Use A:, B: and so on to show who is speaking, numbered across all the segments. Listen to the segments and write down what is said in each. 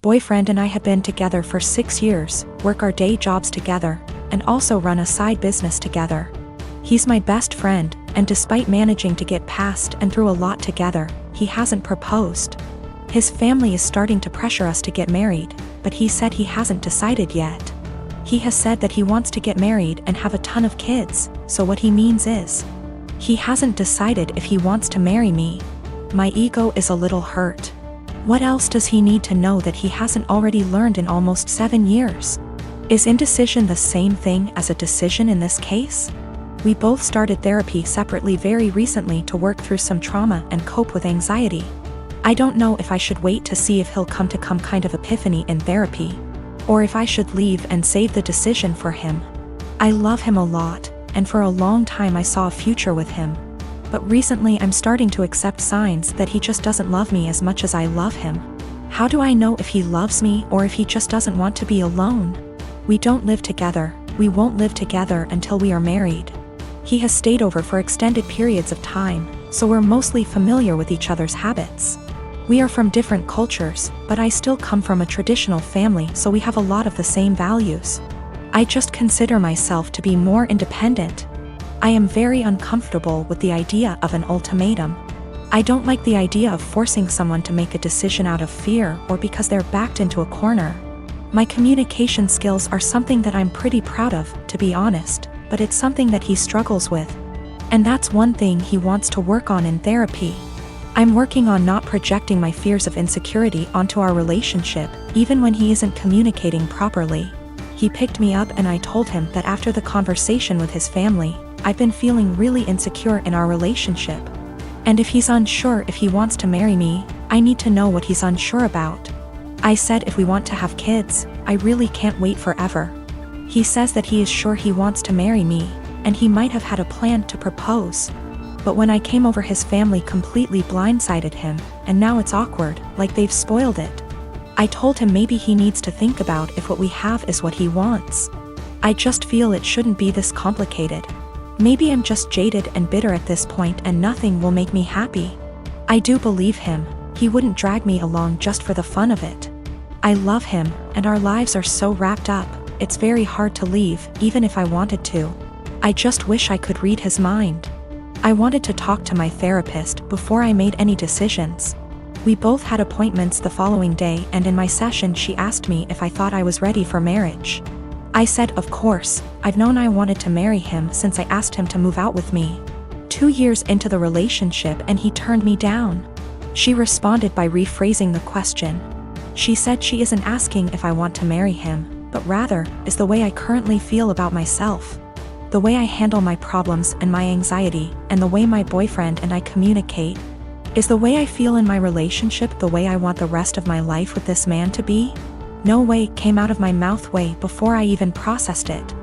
A: boyfriend and I have been together for 6 years, work our day jobs together, and also run a side business together. He's my best friend, and despite managing to get past and through a lot together, he hasn't proposed. His family is starting to pressure us to get married, but he said he hasn't decided yet. He has said that he wants to get married and have a ton of kids, so what he means is, he hasn't decided if he wants to marry me. My ego is a little hurt. What else does he need to know that he hasn't already learned in almost 7 years? Is indecision the same thing as a decision in this case? We both started therapy separately very recently to work through some trauma and cope with anxiety. I don't know if I should wait to see if he'll come to some kind of epiphany in therapy, or if I should leave and save the decision for him. I love him a lot, and for a long time I saw a future with him. But recently I'm starting to accept signs that he just doesn't love me as much as I love him. How do I know if he loves me or if he just doesn't want to be alone? We don't live together, we won't live together until we are married. He has stayed over for extended periods of time, so we're mostly familiar with each other's habits. We are from different cultures, but I still come from a traditional family, so we have a lot of the same values. I just consider myself to be more independent. I am very uncomfortable with the idea of an ultimatum. I don't like the idea of forcing someone to make a decision out of fear or because they're backed into a corner. My communication skills are something that I'm pretty proud of, to be honest, but it's something that he struggles with. And that's one thing he wants to work on in therapy. I'm working on not projecting my fears of insecurity onto our relationship, even when he isn't communicating properly. He picked me up and I told him that after the conversation with his family, I've been feeling really insecure in our relationship. And if he's unsure if he wants to marry me, I need to know what he's unsure about. I said if we want to have kids, I really can't wait forever. He says that he is sure he wants to marry me, and he might have had a plan to propose. But when I came over, his family completely blindsided him, and now it's awkward, like they've spoiled it. I told him maybe he needs to think about if what we have is what he wants. I just feel it shouldn't be this complicated. Maybe I'm just jaded and bitter at this point and nothing will make me happy. I do believe him, he wouldn't drag me along just for the fun of it. I love him, and our lives are so wrapped up, it's very hard to leave, even if I wanted to. I just wish I could read his mind. I wanted to talk to my therapist before I made any decisions. We both had appointments the following day, and in my session she asked me if I thought I was ready for marriage. I said of course, I've known I wanted to marry him since I asked him to move out with me. 2 years into the relationship and he turned me down. She responded by rephrasing the question. She said she isn't asking if I want to marry him, but rather, is the way I currently feel about myself. The way I handle my problems and my anxiety, and the way my boyfriend and I communicate. Is the way I feel in my relationship the way I want the rest of my life with this man to be? No way came out of my mouth way before I even processed it.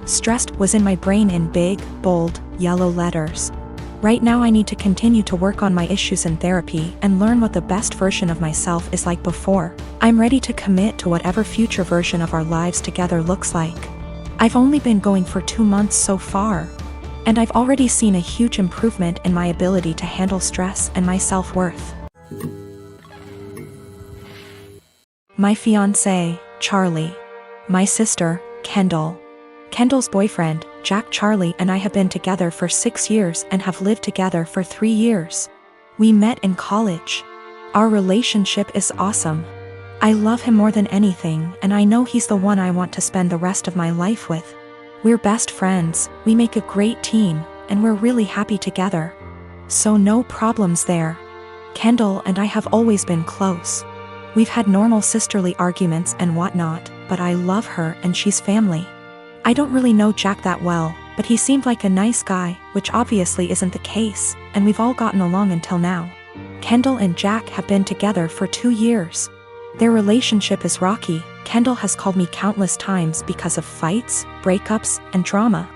A: Stressed was in my brain in big, bold, yellow letters. Right now I need to continue to work on my issues in therapy and learn what the best version of myself is like before. I'm ready to commit to whatever future version of our lives together looks like. I've only been going for 2 months so far, and I've already seen a huge improvement in my ability to handle stress and my self-worth. My fiancé, Charlie. My sister, Kendall. Kendall's boyfriend, Jack. Charlie and I have been together for 6 years and have lived together for 3 years. We met in college. Our relationship is awesome. I love him more than anything, and I know he's the one I want to spend the rest of my life with. We're best friends, we make a great team, and we're really happy together. So no problems there. Kendall and I have always been close. We've had normal sisterly arguments and whatnot, but I love her and she's family. I don't really know Jack that well, but he seemed like a nice guy, which obviously isn't the case, and we've all gotten along until now. Kendall and Jack have been together for 2 years. Their relationship is rocky. Kendall has called me countless times because of fights, breakups, and drama.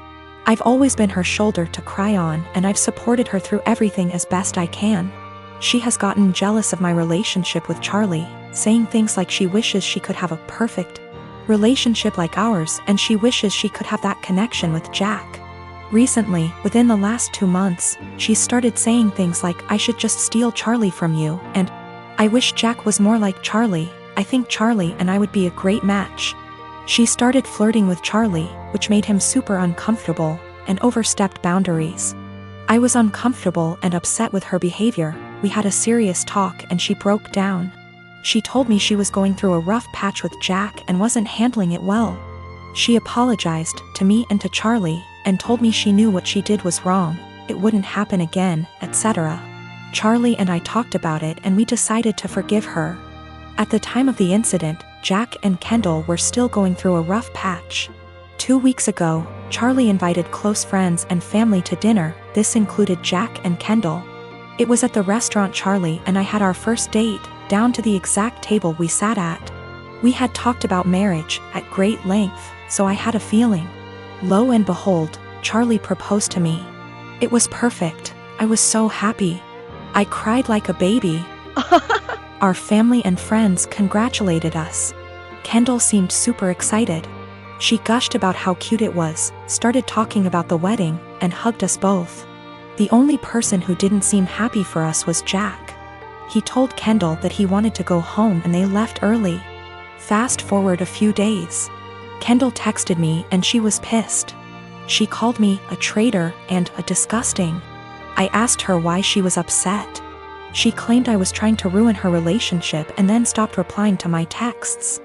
A: I've always been her shoulder to cry on, and I've supported her through everything as best I can. She has gotten jealous of my relationship with Charlie, saying things like she wishes she could have a perfect relationship like ours, and she wishes she could have that connection with Jack. Recently, within the last 2 months, she started saying things like I should just steal Charlie from you, and I wish Jack was more like Charlie. I think Charlie and I would be a great match. She started flirting with Charlie, which made him super uncomfortable, and overstepped boundaries. I was uncomfortable and upset with her behavior. We had a serious talk and she broke down. She told me she was going through a rough patch with Jack and wasn't handling it well. She apologized to me and to Charlie, and told me she knew what she did was wrong, it wouldn't happen again, etc. Charlie and I talked about it and we decided to forgive her. At the time of the incident, Jack and Kendall were still going through a rough patch. 2 weeks ago, Charlie invited close friends and family to dinner. This included Jack and Kendall. It was at the restaurant Charlie and I had our first date, down to the exact table we sat at. We had talked about marriage at great length, so I had a feeling. Lo and behold, Charlie proposed to me. It was perfect. I was so happy. I cried like a baby. Our family and friends congratulated us. Kendall seemed super excited. She gushed about how cute it was, started talking about the wedding, and hugged us both. The only person who didn't seem happy for us was Jack. He told Kendall that he wanted to go home and they left early. Fast forward a few days. Kendall texted me and she was pissed. She called me a traitor and a disgusting. I asked her why she was upset. She claimed I was trying to ruin her relationship and then stopped replying to my texts.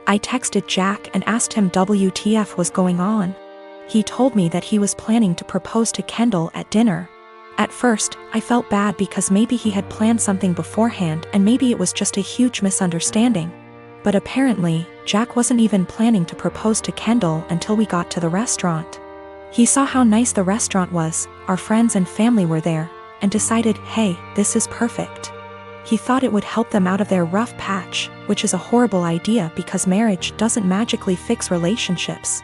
A: I texted Jack and asked him WTF was going on. He told me that he was planning to propose to Kendall at dinner. At first, I felt bad because maybe he had planned something beforehand and maybe it was just a huge misunderstanding. But apparently, Jack wasn't even planning to propose to Kendall until we got to the restaurant. He saw how nice the restaurant was, our friends and family were there, and decided, hey, this is perfect. He thought it would help them out of their rough patch, which is a horrible idea because marriage doesn't magically fix relationships.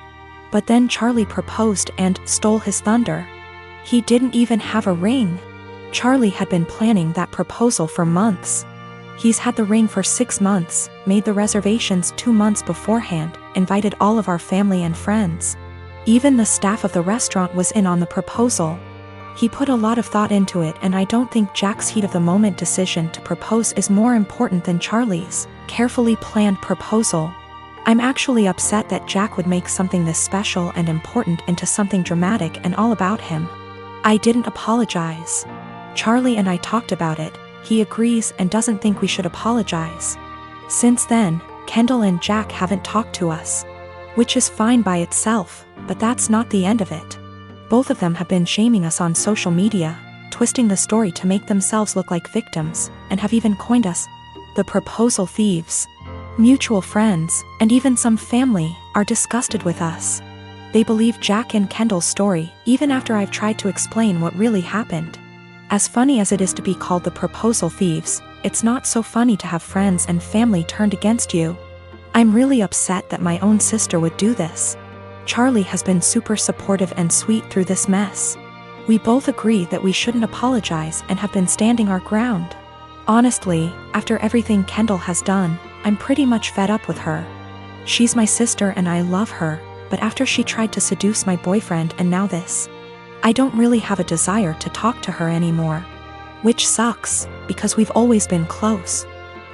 A: But then Charlie proposed and stole his thunder. He didn't even have a ring. Charlie had been planning that proposal for months. He's had the ring for 6 months, made the reservations 2 months beforehand, invited all of our family and friends. Even the staff of the restaurant was in on the proposal. He put a lot of thought into it, and I don't think Jack's heat-of-the-moment decision to propose is more important than Charlie's carefully planned proposal. I'm actually upset that Jack would make something this special and important into something dramatic and all about him. I didn't apologize. Charlie and I talked about it. He agrees and doesn't think we should apologize. Since then, Kendall and Jack haven't talked to us. Which is fine by itself, but that's not the end of it. Both of them have been shaming us on social media, twisting the story to make themselves look like victims, and have even coined us the proposal thieves. Mutual friends, and even some family, are disgusted with us. They believe Jack and Kendall's story, even after I've tried to explain what really happened. As funny as it is to be called the proposal thieves, it's not so funny to have friends and family turned against you. I'm really upset that my own sister would do this. Charlie has been super supportive and sweet through this mess. We both agree that we shouldn't apologize and have been standing our ground. Honestly, after everything Kendall has done, I'm pretty much fed up with her. She's my sister and I love her, but after she tried to seduce my boyfriend and now this, I don't really have a desire to talk to her anymore. Which sucks, because we've always been close.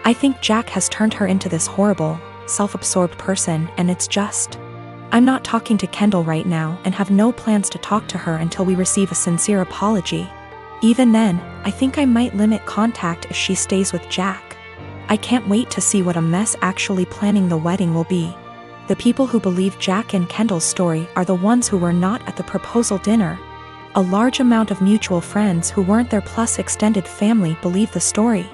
A: I think Jack has turned her into this horrible, self-absorbed person, and it's just... I'm not talking to Kendall right now and have no plans to talk to her until we receive a sincere apology. Even then, I think I might limit contact if she stays with Jack. I can't wait to see what a mess actually planning the wedding will be. The people who believe Jack and Kendall's story are the ones who were not at the proposal dinner. A large amount of mutual friends who weren't there plus extended family believe the story.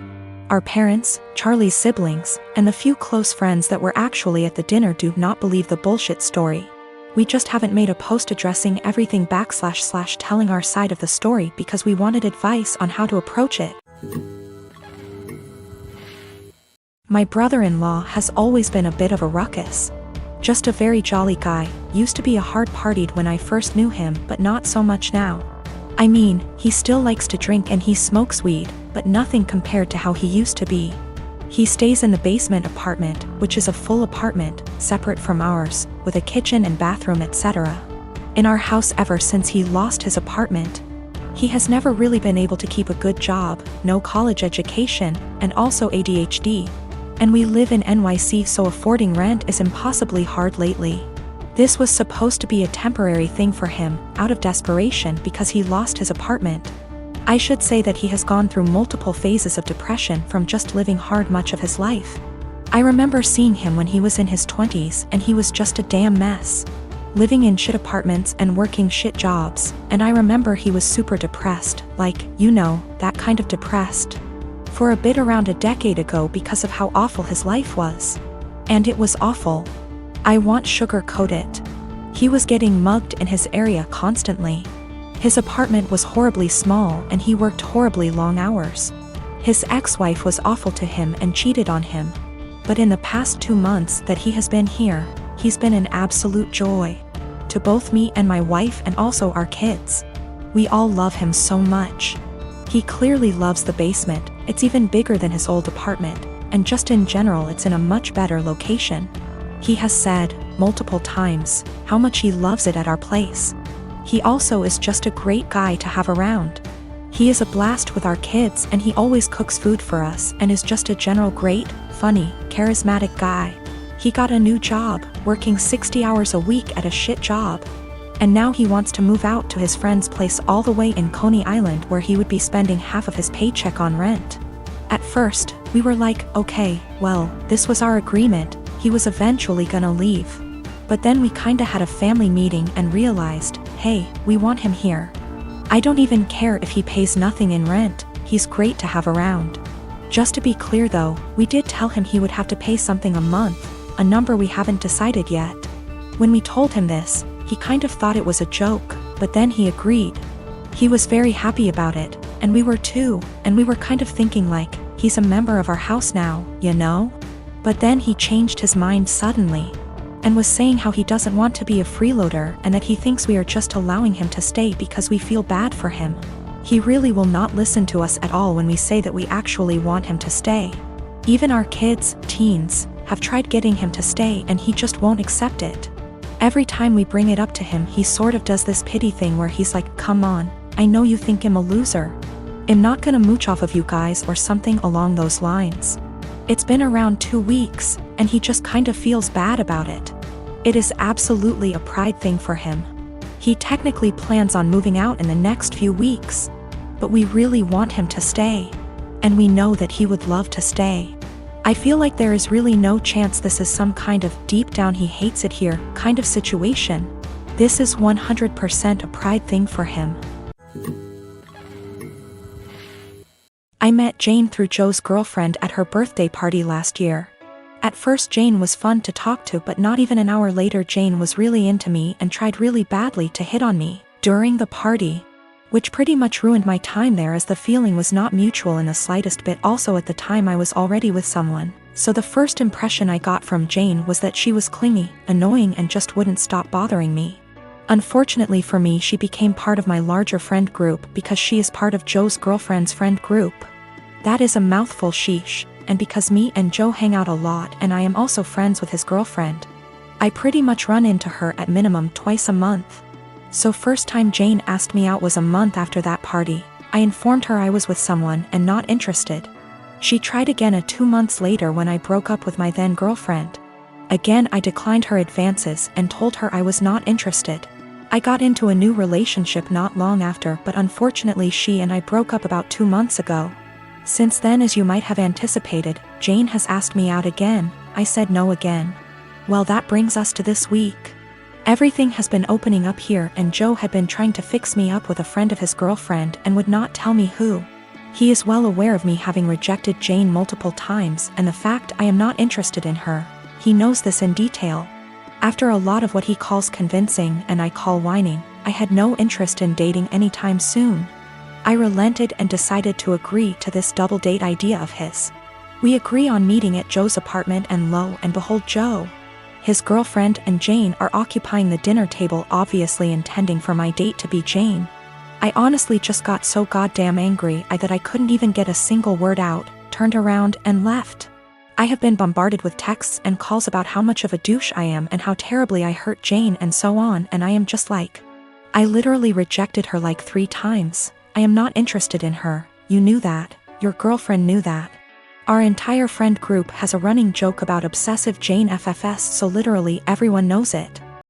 A: Our parents, Charlie's siblings, and the few close friends that were actually at the dinner do not believe the bullshit story. We just haven't made a post addressing everything / telling our side of the story because we wanted advice on how to approach it. My brother-in-law has always been a bit of a ruckus. Just a very jolly guy, used to be a hard-partied when I first knew him but not so much now. I mean, he still likes to drink and he smokes weed, but nothing compared to how he used to be. He stays in the basement apartment, which is a full apartment, separate from ours, with a kitchen and bathroom etc. In our house ever since he lost his apartment. He has never really been able to keep a good job, no college education, and also ADHD. And we live in NYC, so affording rent is impossibly hard lately. This was supposed to be a temporary thing for him, out of desperation because he lost his apartment. I should say that he has gone through multiple phases of depression from just living hard much of his life. I remember seeing him when he was in his 20s and he was just a damn mess. Living in shit apartments and working shit jobs, and I remember he was super depressed, like, you know, that kind of depressed. For a bit around a decade ago because of how awful his life was. And it was awful. I won't sugarcoat it. He was getting mugged in his area constantly. His apartment was horribly small and he worked horribly long hours. His ex-wife was awful to him and cheated on him. But in the past 2 months that he has been here, he's been an absolute joy. To both me and my wife and also our kids. We all love him so much. He clearly loves the basement, it's even bigger than his old apartment, and just in general it's in a much better location. He has said, multiple times, how much he loves it at our place. He also is just a great guy to have around. He is a blast with our kids and he always cooks food for us and is just a general great, funny, charismatic guy. He got a new job, working 60 hours a week at a shit job. And now he wants to move out to his friend's place all the way in Coney Island where he would be spending half of his paycheck on rent. At first, we were like, okay, well, this was our agreement, he was eventually gonna leave. But then we kinda had a family meeting and realized, hey, we want him here. I don't even care if he pays nothing in rent, he's great to have around. Just to be clear though, we did tell him he would have to pay something a month, a number we haven't decided yet. When we told him this, he kind of thought it was a joke, but then he agreed. He was very happy about it, and we were too, and we were kind of thinking like, he's a member of our house now, you know? But then he changed his mind suddenly, and was saying how he doesn't want to be a freeloader and that he thinks we are just allowing him to stay because we feel bad for him. He really will not listen to us at all when we say that we actually want him to stay. Even our kids, teens, have tried getting him to stay and he just won't accept it. Every time we bring it up to him he sort of does this pity thing where he's like, come on, I know you think I'm a loser. I'm not gonna mooch off of you guys or something along those lines. It's been around 2 weeks, and he just kind of feels bad about it. It is absolutely a pride thing for him. He technically plans on moving out in the next few weeks. But we really want him to stay. And we know that he would love to stay. I feel like there is really no chance this is some kind of deep down he hates it here kind of situation. This is 100% a pride thing for him. I met Jane through Joe's girlfriend at her birthday party last year. At first Jane was fun to talk to, but not even an hour later Jane was really into me and tried really badly to hit on me during the party, which pretty much ruined my time there as the feeling was not mutual in the slightest bit. Also at the time I was already with someone, so the first impression I got from Jane was that she was clingy, annoying and just wouldn't stop bothering me. Unfortunately for me she became part of my larger friend group because she is part of Joe's girlfriend's friend group. That is a mouthful, sheesh, and because me and Joe hang out a lot and I am also friends with his girlfriend, I pretty much run into her at minimum twice a month. So first time Jane asked me out was a month after that party. I informed her I was with someone and not interested. She tried again 2 months later when I broke up with my then girlfriend. Again I declined her advances and told her I was not interested. I got into a new relationship not long after, but unfortunately she and I broke up about 2 months ago. Since then, as you might have anticipated, Jane has asked me out again. I said no again. Well, that brings us to this week. Everything has been opening up here and Joe had been trying to fix me up with a friend of his girlfriend and would not tell me who. He is well aware of me having rejected Jane multiple times and the fact I am not interested in her. He knows this in detail. After a lot of what he calls convincing and I call whining, I had no interest in dating anytime soon. I relented and decided to agree to this double date idea of his. We agree on meeting at Joe's apartment and lo and behold Joe, his girlfriend and Jane are occupying the dinner table, obviously intending for my date to be Jane. I honestly just got so goddamn angry that I couldn't even get a single word out, turned around and left. I have been bombarded with texts and calls about how much of a douche I am and how terribly I hurt Jane and so on, and I am just like, I literally rejected her like 3 times. I am not interested in her, you knew that, your girlfriend knew that. Our entire friend group has a running joke about obsessive Jane FFS, so literally everyone knows it.